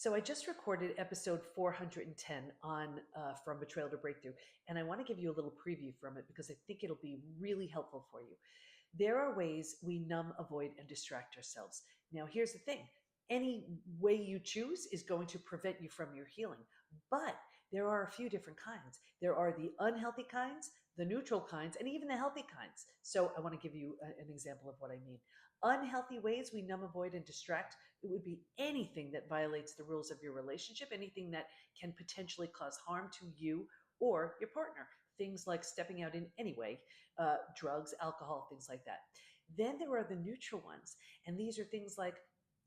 So I just recorded episode 410 on From Betrayal to Breakthrough, and I want to give you a little preview from it because I think it'll be really helpful for you. There are ways we numb, avoid, and distract ourselves. Now, here's the thing. Any way you choose is going to prevent you from your healing. But there are a few different kinds. There are the unhealthy kinds, the neutral kinds, and even the healthy kinds. So I want to give you an example of what I mean. Unhealthy ways we numb, avoid, and distract. It would be anything that violates the rules of your relationship, anything that can potentially cause harm to you or your partner. Things like stepping out in any way, drugs, alcohol, things like that. Then there are the neutral ones, and these are things like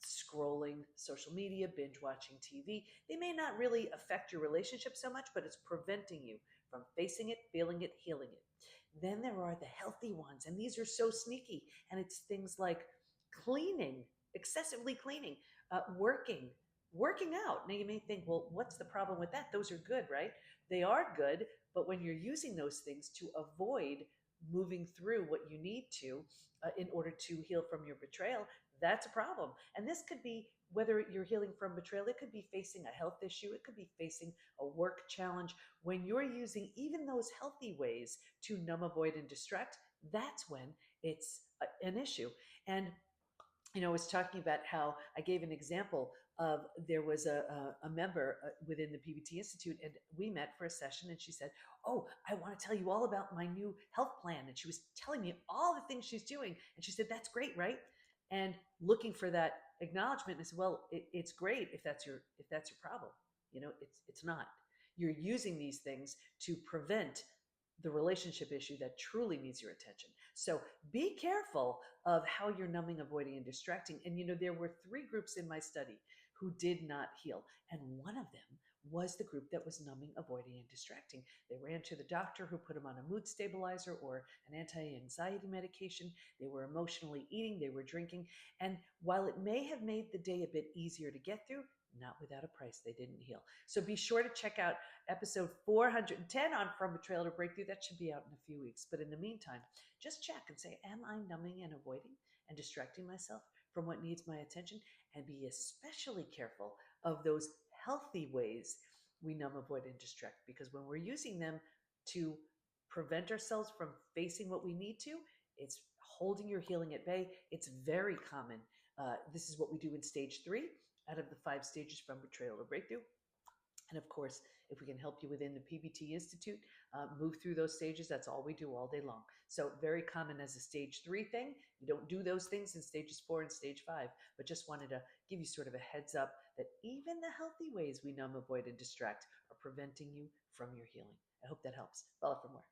scrolling social media, binge watching TV. They may not really affect your relationship so much, but it's preventing you from facing it, feeling it, healing it. Then there are the healthy ones, and these are so sneaky, and it's things like cleaning, excessively cleaning, working out. Now you may think, well, what's the problem with that? Those are good, right? They are good, but when you're using those things to avoid moving through what you need to in order to heal from your betrayal, that's a problem. And this could be whether you're healing from betrayal, it could be facing a health issue, it could be facing a work challenge. When you're using even those healthy ways to numb, avoid, and distract, that's when it's an issue. And I was talking about how I gave an example of there was a member within the PBT Institute, and we met for a session, and she said, "Oh, I want to tell you all about my new health plan." And she was telling me all the things she's doing, and she said, "That's great, right?" And looking for that acknowledgement, I said, "Well, it's great if that's your problem. It's not. You're using these things to prevent the relationship issue that truly needs your attention. So be careful of how you're numbing, avoiding, and distracting." And there were three groups in my study who did not heal. And one of them was the group that was numbing, avoiding, and distracting. They ran to the doctor who put them on a mood stabilizer or an anti-anxiety medication. They were emotionally eating, they were drinking. And while it may have made the day a bit easier to get through, not without a price, they didn't heal. So be sure to check out episode 410 on From Betrayal to Breakthrough. That should be out in a few weeks. But in the meantime, just check and say, am I numbing and avoiding and distracting myself from what needs my attention? And be especially careful of those healthy ways we numb, avoid, and distract. Because when we're using them to prevent ourselves from facing what we need to, it's holding your healing at bay. It's very common. This is what we do in stage 3 out of the 5 stages from betrayal to breakthrough. And of course, if we can help you within the PBT Institute, move through those stages, that's all we do all day long. So very common as a stage 3 thing. You don't do those things in stages 4 and stage 5, but just wanted to give you sort of a heads up that even the healthy ways we numb, avoid, and distract are preventing you from your healing. I hope that helps. Follow for more.